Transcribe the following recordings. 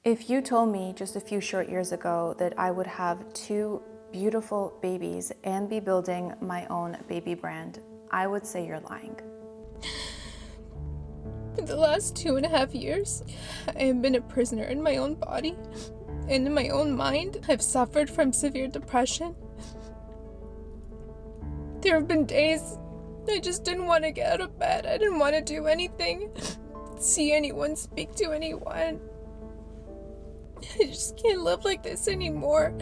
If you told me just a few short years ago that I would have two beautiful babies and be building my own baby brand, I would say you're lying. For the last 2.5 years, I have been a prisoner in my own body and in my own mind. I've suffered from severe depression. There have been days I just didn't want to get out of bed. I didn't want to do anything, see anyone, speak to anyone. I just can't live like this anymore.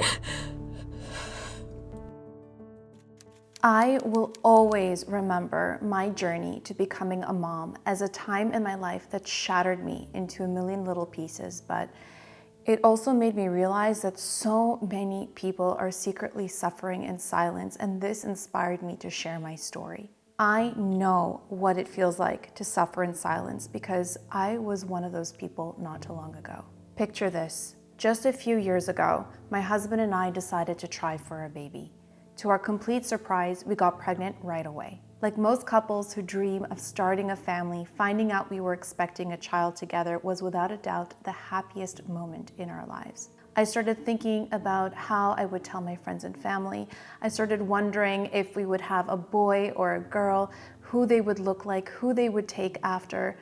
I will always remember my journey to becoming a mom as a time in my life that shattered me into a million little pieces, but it also made me realize that so many people are secretly suffering in silence, and this inspired me to share my story. I know what it feels like to suffer in silence because I was one of those people not too long ago. Picture this. Just a few years ago, my husband and I decided to try for a baby. To our complete surprise, we got pregnant right away. Like most couples who dream of starting a family, finding out we were expecting a child together was without a doubt the happiest moment in our lives. I started thinking about how I would tell my friends and family. I started wondering if we would have a boy or a girl, who they would look like, who they would take after.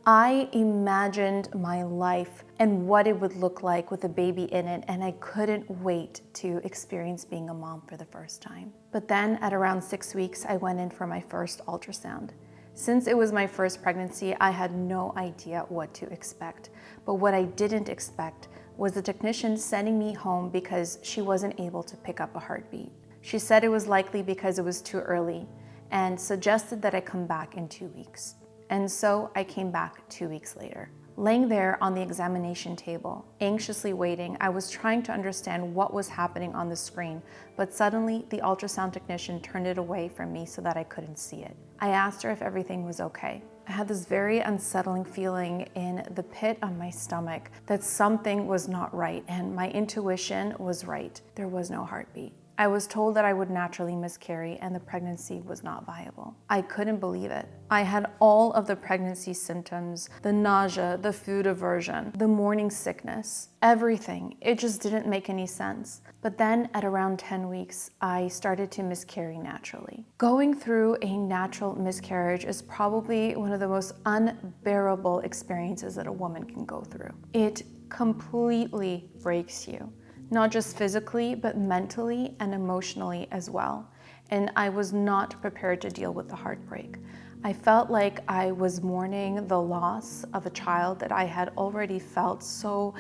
I imagined my life and what it would look like with a baby in it, and I couldn't wait to experience being a mom for the first time. But then at around 6 weeks, I went in for my first ultrasound. Since it was my first pregnancy, I had no idea what to expect. But what I didn't expect was the technician sending me home because she wasn't able to pick up a heartbeat. She said it was likely because it was too early and suggested that I come back in 2 weeks. And so I came back 2 weeks later. Laying there on the examination table, anxiously waiting, I was trying to understand what was happening on the screen, but suddenly the ultrasound technician turned it away from me so that I couldn't see it. I asked her if everything was okay. I had this very unsettling feeling in the pit of my stomach that something was not right, and my intuition was right. There was no heartbeat. I was told that I would naturally miscarry and the pregnancy was not viable. I couldn't believe it. I had all of the pregnancy symptoms, the nausea, the food aversion, the morning sickness, everything. It just didn't make any sense. But then at around 10 weeks, I started to miscarry naturally. Going through a natural miscarriage is probably one of the most unbearable experiences that a woman can go through. It completely breaks you. Not just physically, but mentally and emotionally as well. And I was not prepared to deal with the heartbreak. I felt like I was mourning the loss of a child that I had already felt so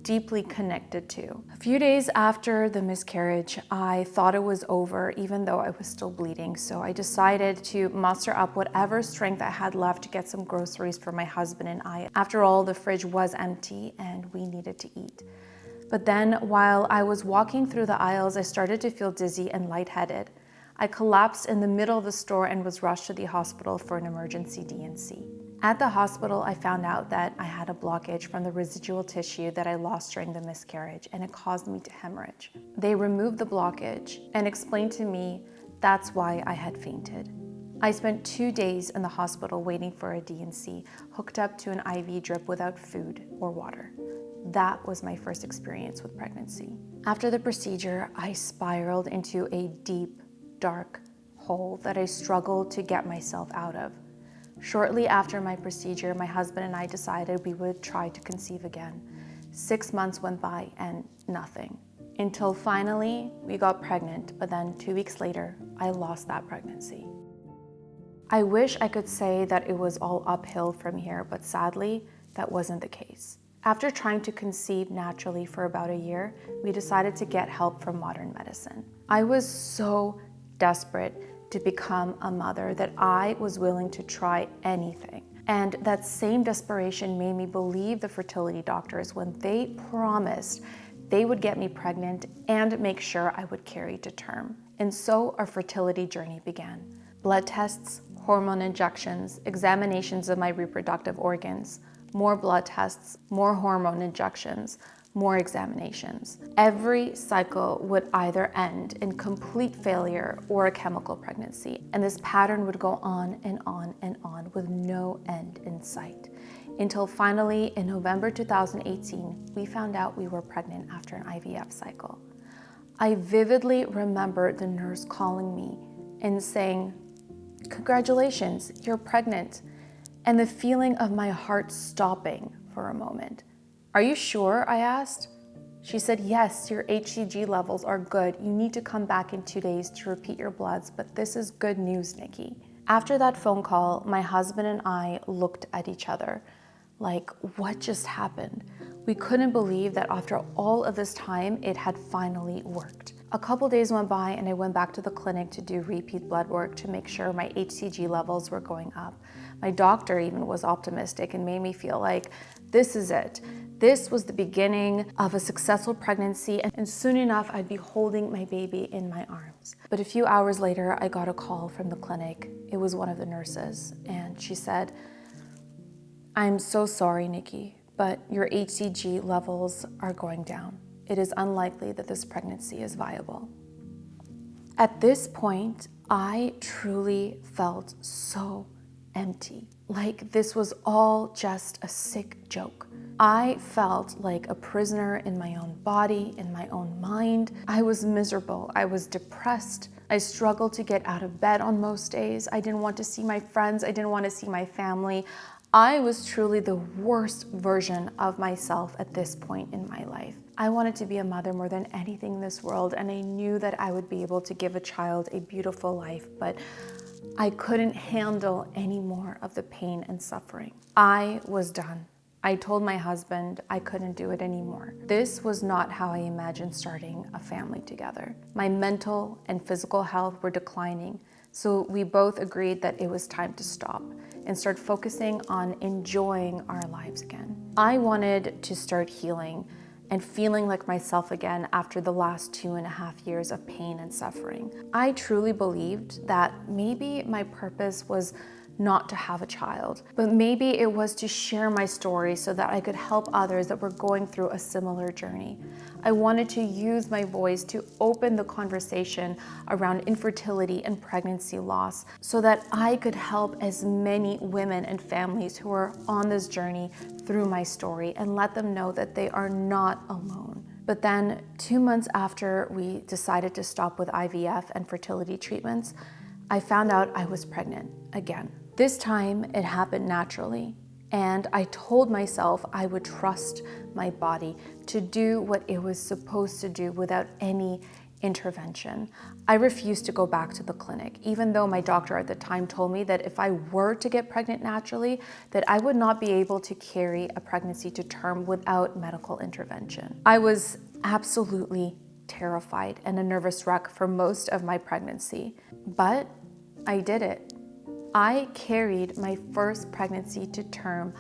deeply connected to. A few days after the miscarriage, I thought it was over, even though I was still bleeding. So I decided to muster up whatever strength I had left to get some groceries for my husband and I. After all, the fridge was empty and we needed to eat. But then while I was walking through the aisles, I started to feel dizzy and lightheaded. I collapsed in the middle of the store and was rushed to the hospital for an emergency D&C. At the hospital, I found out that I had a blockage from the residual tissue that I lost during the miscarriage, and it caused me to hemorrhage. They removed the blockage and explained to me that's why I had fainted. I spent 2 days in the hospital waiting for a D&C, hooked up to an IV drip without food or water. That was my first experience with pregnancy. After the procedure, I spiraled into a deep, dark hole that I struggled to get myself out of. Shortly after my procedure, my husband and I decided we would try to conceive again. 6 months went by and nothing. Until finally, we got pregnant, but then 2 weeks later, I lost that pregnancy. I wish I could say that it was all uphill from here, but sadly, that wasn't the case. After trying to conceive naturally for about a year, we decided to get help from modern medicine. I was so desperate to become a mother that I was willing to try anything. And that same desperation made me believe the fertility doctors when they promised they would get me pregnant and make sure I would carry to term. And so our fertility journey began. Blood tests, hormone injections, examinations of my reproductive organs, more blood tests, more hormone injections, more examinations. Every cycle would either end in complete failure or a chemical pregnancy, and this pattern would go on and on and on with no end in sight. until finally in November 2018, we found out we were pregnant after an IVF cycle. I vividly remember the nurse calling me and saying, "Congratulations, you're pregnant," and the feeling of my heart stopping for a moment. "Are you sure?" I asked. She said, "Yes, your HCG levels are good. You need to come back in 2 days to repeat your bloods, but this is good news, Niki." After that phone call, my husband and I looked at each other like, what just happened? We couldn't believe that after all of this time, it had finally worked. A couple days went by and I went back to the clinic to do repeat blood work to make sure my HCG levels were going up. My doctor even was optimistic and made me feel like, this is it. This was the beginning of a successful pregnancy, and soon enough, I'd be holding my baby in my arms. But a few hours later, I got a call from the clinic. It was one of the nurses, and she said, "I'm so sorry, Niki, but your HCG levels are going down. It is unlikely that this pregnancy is viable." At this point, I truly felt so empty. Like this was all just a sick joke. I felt like a prisoner in my own body, in my own mind. I was miserable. I was depressed. I struggled to get out of bed on most days. I didn't want to see my friends. I didn't want to see my family. I was truly the worst version of myself at this point in my life. I wanted to be a mother more than anything in this world, and I knew that I would be able to give a child a beautiful life, but I couldn't handle any more of the pain and suffering. I was done. I told my husband I couldn't do it anymore. This was not how I imagined starting a family together. My mental and physical health were declining, so we both agreed that it was time to stop and start focusing on enjoying our lives again. I wanted to start healing and feeling like myself again after the last 2.5 years of pain and suffering. I truly believed that maybe my purpose was not to have a child, but maybe it was to share my story so that I could help others that were going through a similar journey. I wanted to use my voice to open the conversation around infertility and pregnancy loss so that I could help as many women and families who are on this journey through my story and let them know that they are not alone. But then 2 months after we decided to stop with IVF and fertility treatments, I found out I was pregnant again. This time it happened naturally, and I told myself I would trust my body to do what it was supposed to do without any intervention. I refused to go back to the clinic, even though my doctor at the time told me that if I were to get pregnant naturally, that I would not be able to carry a pregnancy to term without medical intervention. I was absolutely terrified and a nervous wreck for most of my pregnancy, but I did it. I carried my first pregnancy to term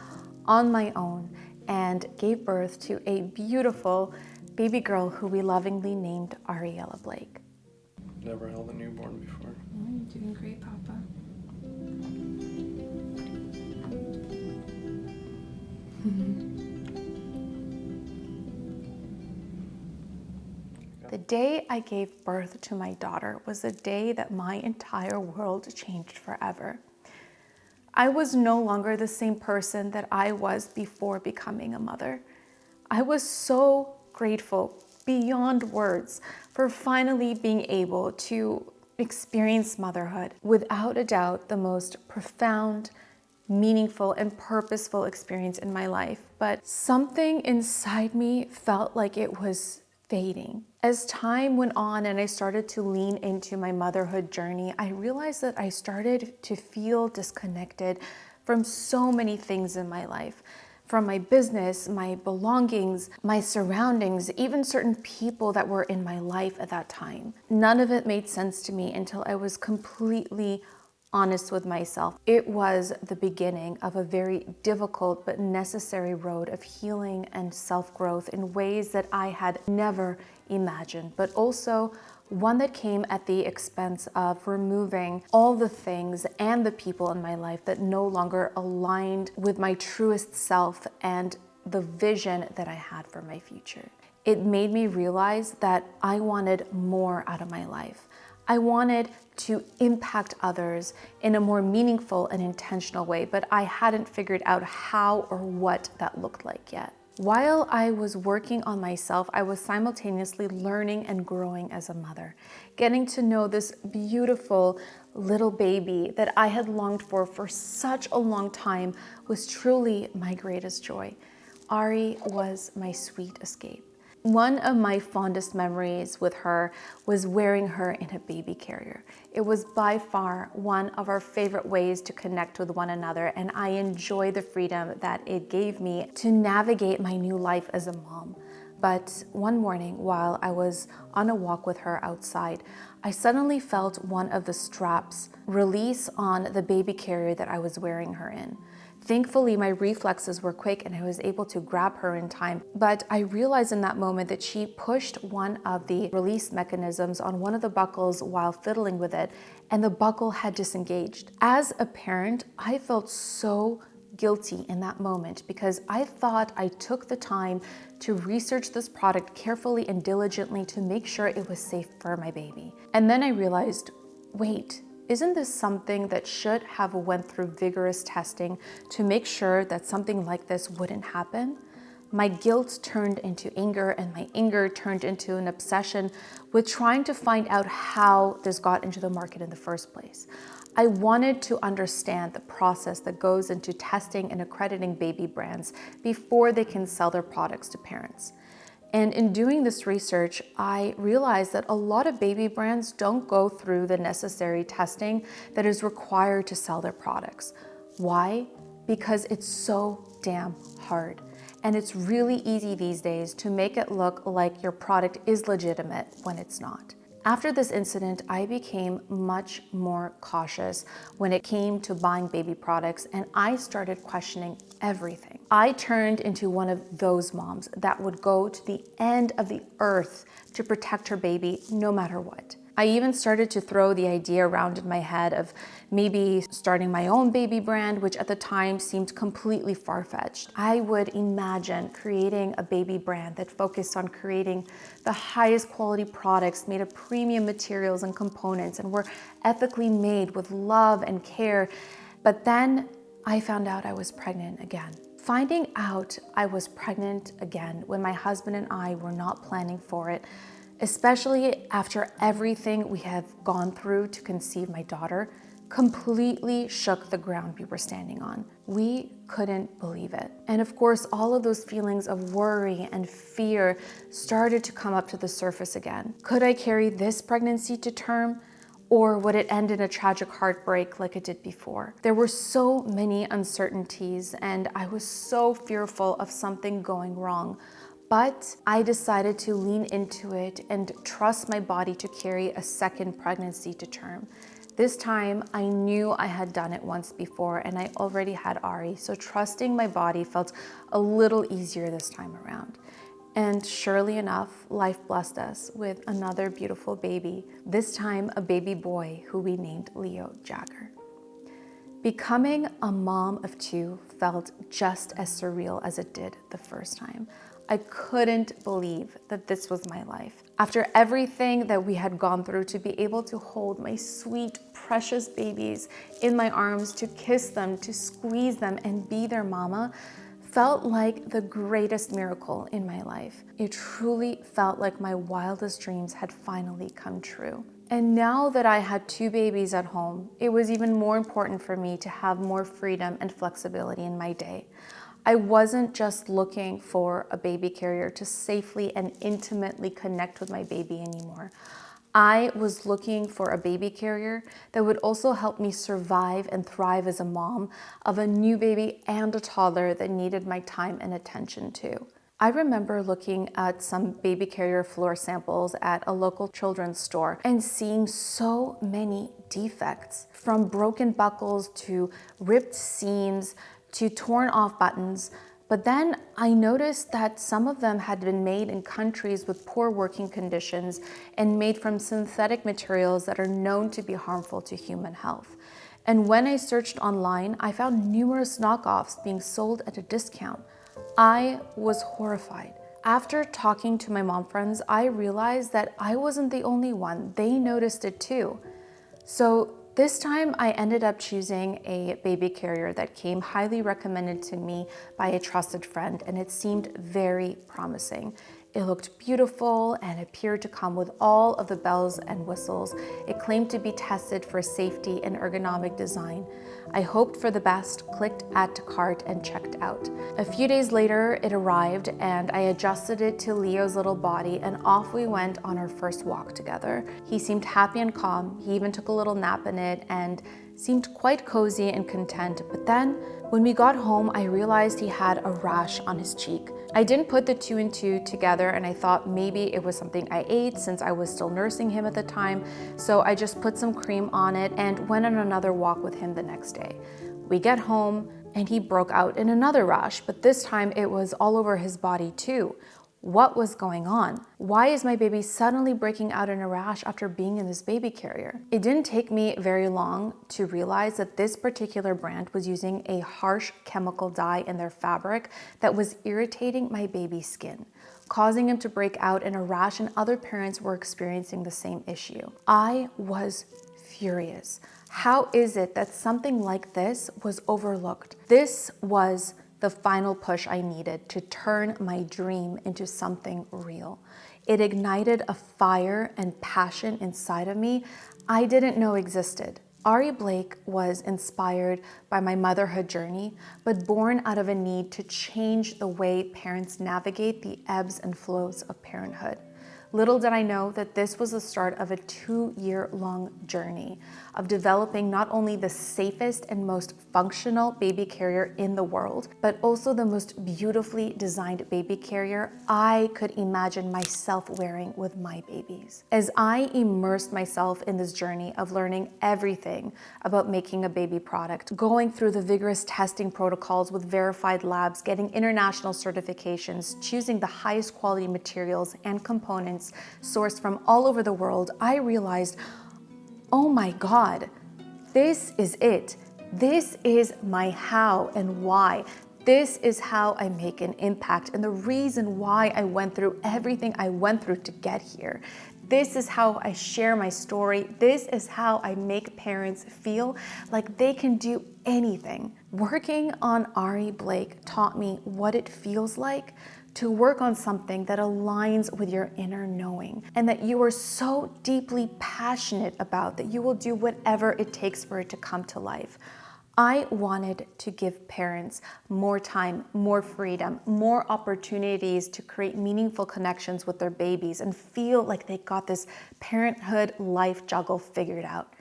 on my own and gave birth to a beautiful baby girl who we lovingly named Ari Blake. Never held a newborn before. You're doing great, Papa. The day I gave birth to my daughter was the day that my entire world changed forever. I was no longer the same person that I was before becoming a mother. I was so grateful beyond words for finally being able to experience motherhood. Without a doubt, the most profound, meaningful, and purposeful experience in my life. But something inside me felt like it was fading. As time went on and I started to lean into my motherhood journey, I realized that I started to feel disconnected from so many things in my life. From my business, my belongings, my surroundings, even certain people that were in my life at that time. None of it made sense to me until I was completely honest with myself. It was the beginning of a very difficult but necessary road of healing and self-growth in ways that I had never imagined, but also one that came at the expense of removing all the things and the people in my life that no longer aligned with my truest self and the vision that I had for my future. It made me realize that I wanted more out of my life. I wanted to impact others in a more meaningful and intentional way, but I hadn't figured out how or what that looked like yet. While I was working on myself, I was simultaneously learning and growing as a mother, getting to know this beautiful little baby that I had longed for such a long time was truly my greatest joy. Ari was my sweet escape. One of my fondest memories with her was wearing her in a baby carrier. It was by far one of our favorite ways to connect with one another, and I enjoy the freedom that it gave me to navigate my new life as a mom. But one morning, while I was on a walk with her outside, I suddenly felt one of the straps release on the baby carrier that I was wearing her in. Thankfully, my reflexes were quick and I was able to grab her in time, but I realized in that moment that she pushed one of the release mechanisms on one of the buckles while fiddling with it, and the buckle had disengaged. As a parent, I felt so guilty in that moment because I thought I took the time to research this product carefully and diligently to make sure it was safe for my baby. And then I realized, wait, isn't this something that should have went through vigorous testing to make sure that something like this wouldn't happen? My guilt turned into anger, and my anger turned into an obsession with trying to find out how this got into the market in the first place. I wanted to understand the process that goes into testing and accrediting baby brands before they can sell their products to parents. And in doing this research, I realized that a lot of baby brands don't go through the necessary testing that is required to sell their products. Why? Because it's so damn hard. And it's really easy these days to make it look like your product is legitimate when it's not. After this incident, I became much more cautious when it came to buying baby products, and I started questioning everything. I turned into one of those moms that would go to the end of the earth to protect her baby no matter what. I even started to throw the idea around in my head of maybe starting my own baby brand, which at the time seemed completely far-fetched. I would imagine creating a baby brand that focused on creating the highest quality products made of premium materials and components and were ethically made with love and care. But then I found out I was pregnant again. Finding out I was pregnant again when my husband and I were not planning for it, especially after everything we have gone through to conceive my daughter, completely shook the ground we were standing on. We couldn't believe it. And of course, all of those feelings of worry and fear started to come up to the surface again. Could I carry this pregnancy to term? Or would it end in a tragic heartbreak like it did before? There were so many uncertainties, and I was so fearful of something going wrong. But I decided to lean into it and trust my body to carry a second pregnancy to term. This time, I knew I had done it once before and I already had Ari, so trusting my body felt a little easier this time around. And surely enough, life blessed us with another beautiful baby, this time a baby boy who we named Leo Jagger. Becoming a mom of two felt just as surreal as it did the first time. I couldn't believe that this was my life. After everything that we had gone through, to be able to hold my sweet, precious babies in my arms, to kiss them, to squeeze them, and be their mama, felt like the greatest miracle in my life. It truly felt like my wildest dreams had finally come true. And now that I had two babies at home, it was even more important for me to have more freedom and flexibility in my day. I wasn't just looking for a baby carrier to safely and intimately connect with my baby anymore. I was looking for a baby carrier that would also help me survive and thrive as a mom of a new baby and a toddler that needed my time and attention too. I remember looking at some baby carrier floor samples at a local children's store and seeing so many defects, from broken buckles to ripped seams to torn off buttons. But then I noticed that some of them had been made in countries with poor working conditions and made from synthetic materials that are known to be harmful to human health. And when I searched online, I found numerous knockoffs being sold at a discount. I was horrified. After talking to my mom friends, I realized that I wasn't the only one. They noticed it too. So this time I ended up choosing a baby carrier that came highly recommended to me by a trusted friend, and it seemed very promising. It looked beautiful and appeared to come with all of the bells and whistles. It claimed to be tested for safety and ergonomic design. I hoped for the best, clicked add to cart, and checked out. A few days later, it arrived and I adjusted it to Leo's little body, and off we went on our first walk together. He seemed happy and calm. He even took a little nap in it and seemed quite cozy and content. But then when we got home, I realized he had a rash on his cheek. I didn't put the two and two together, and I thought maybe it was something I ate since I was still nursing him at the time. So I just put some cream on it and went on another walk with him the next day. We get home and he broke out in another rash, but this time it was all over his body too. What was going on? Why is my baby suddenly breaking out in a rash after being in this baby carrier? It didn't take me very long to realize that this particular brand was using a harsh chemical dye in their fabric that was irritating my baby's skin, causing him to break out in a rash, and other parents were experiencing the same issue. I was furious. How is it that something like this was overlooked? This was the final push I needed to turn my dream into something real. It ignited a fire and passion inside of me I didn't know existed. Ari Blake was inspired by my motherhood journey, but born out of a need to change the way parents navigate the ebbs and flows of parenthood. Little did I know that this was the start of a 2-year-long journey of developing not only the safest and most functional baby carrier in the world, but also the most beautifully designed baby carrier I could imagine myself wearing with my babies. As I immersed myself in this journey of learning everything about making a baby product, going through the vigorous testing protocols with verified labs, getting international certifications, choosing the highest quality materials and components sourced from all over the world, I realized, oh my God, this is it. This is my how and why. This is how I make an impact, and the reason why I went through everything I went through to get here. This is how I share my story. This is how I make parents feel like they can do anything. Working on Ari Blake taught me what it feels like to work on something that aligns with your inner knowing and that you are so deeply passionate about that you will do whatever it takes for it to come to life. I wanted to give parents more time, more freedom, more opportunities to create meaningful connections with their babies and feel like they got this parenthood life juggle figured out.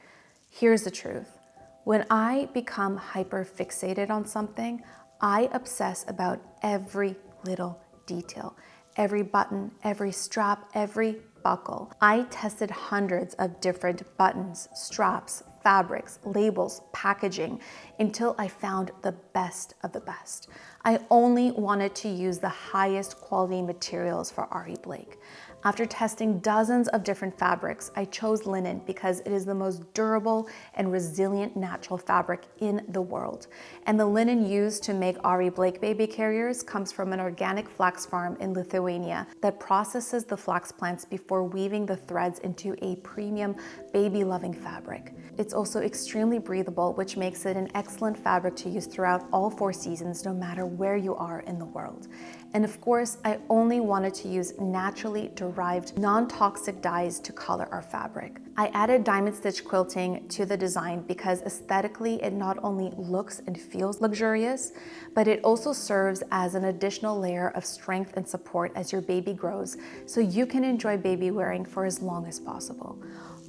Here's the truth. When I become hyper fixated on something, I obsess about every little detail, every button, every strap, every buckle. I tested hundreds of different buttons, straps, fabrics, labels, packaging, until I found the best of the best. I only wanted to use the highest quality materials for Ari Blake. After testing dozens of different fabrics, I chose linen because it is the most durable and resilient natural fabric in the world. And the linen used to make Ari Blake baby carriers comes from an organic flax farm in Lithuania that processes the flax plants before weaving the threads into a premium baby-loving fabric. It's also extremely breathable, which makes it an excellent fabric to use throughout all 4 seasons, no matter where you are in the world. And of course, I only wanted to use naturally derived, non-toxic dyes to color our fabric. I added diamond stitch quilting to the design because aesthetically it not only looks and feels luxurious, but it also serves as an additional layer of strength and support as your baby grows, so you can enjoy baby wearing for as long as possible.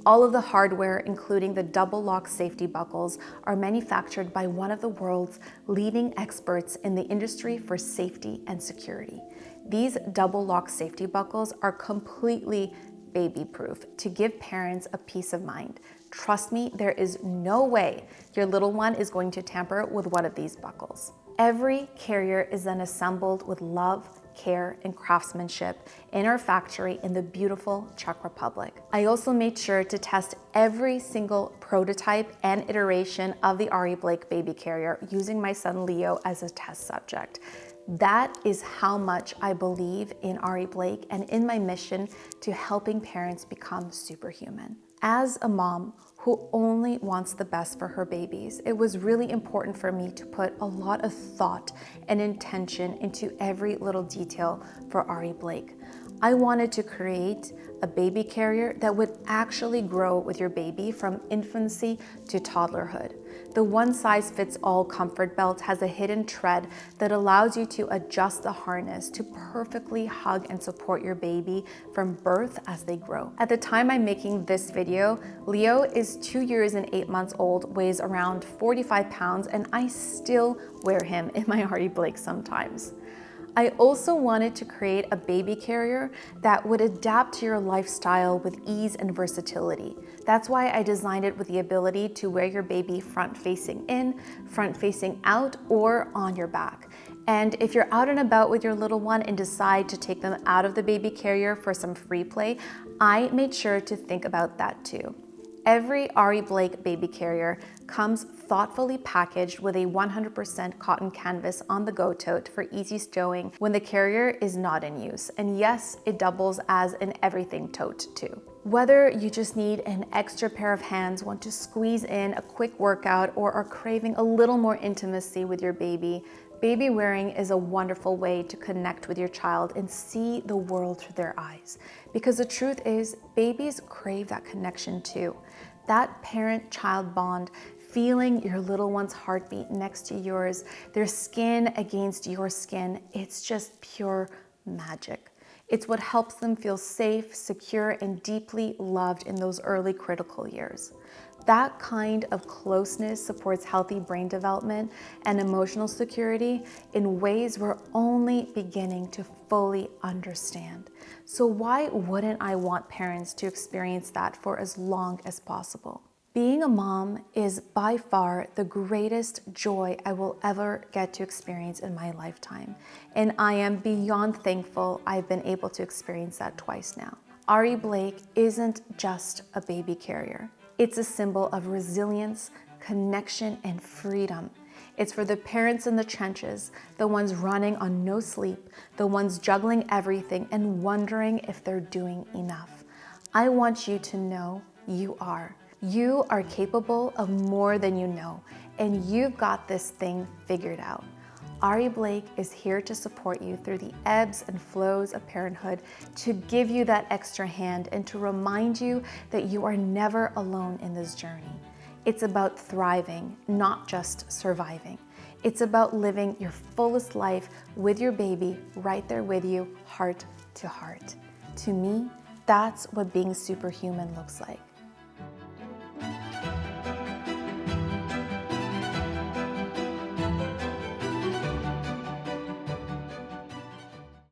All of the hardware, including the double lock safety buckles, are manufactured by one of the world's leading experts in the industry for safety and security. These double lock safety buckles are completely baby-proof to give parents a peace of mind. Trust me, there is no way your little one is going to tamper with one of these buckles. Every carrier is then assembled with love, care, and craftsmanship in our factory in the beautiful Czech Republic. I also made sure to test every single prototype and iteration of the Ari Blake baby carrier using my son Leo as a test subject. That is how much I believe in Ari Blake and in my mission to helping parents become superhuman. As a mom who only wants the best for her babies, it was really important for me to put a lot of thought and intention into every little detail for Ari Blake. I wanted to create a baby carrier that would actually grow with your baby from infancy to toddlerhood. The one-size-fits-all comfort belt has a hidden tread that allows you to adjust the harness to perfectly hug and support your baby from birth as they grow. At the time I'm making this video, Leo is 2 years and 8 months old, weighs around 45 pounds, and I still wear him in my Ari Blake sometimes. I also wanted to create a baby carrier that would adapt to your lifestyle with ease and versatility. That's why I designed it with the ability to wear your baby front facing in, front facing out, or on your back. And if you're out and about with your little one and decide to take them out of the baby carrier for some free play, I made sure to think about that too. Every Ari Blake baby carrier comes thoughtfully packaged with a 100% cotton canvas on the go tote for easy stowing when the carrier is not in use. And yes, it doubles as an everything tote too. Whether you just need an extra pair of hands, want to squeeze in a quick workout, or are craving a little more intimacy with your baby, baby wearing is a wonderful way to connect with your child and see the world through their eyes. Because the truth is, babies crave that connection too. That parent-child bond, feeling your little one's heartbeat next to yours, their skin against your skin, it's just pure magic. It's what helps them feel safe, secure, and deeply loved in those early critical years. That kind of closeness supports healthy brain development and emotional security in ways we're only beginning to fully understand. So why wouldn't I want parents to experience that for as long as possible? Being a mom is by far the greatest joy I will ever get to experience in my lifetime. And I am beyond thankful I've been able to experience that twice now. Ari Blake isn't just a baby carrier. It's a symbol of resilience, connection, and freedom. It's for the parents in the trenches, the ones running on no sleep, the ones juggling everything and wondering if they're doing enough. I want you to know you are. You are capable of more than you know, and you've got this thing figured out. Ari Blake is here to support you through the ebbs and flows of parenthood, to give you that extra hand and to remind you that you are never alone in this journey. It's about thriving, not just surviving. It's about living your fullest life with your baby right there with you, heart to heart. To me, that's what being superhuman looks like.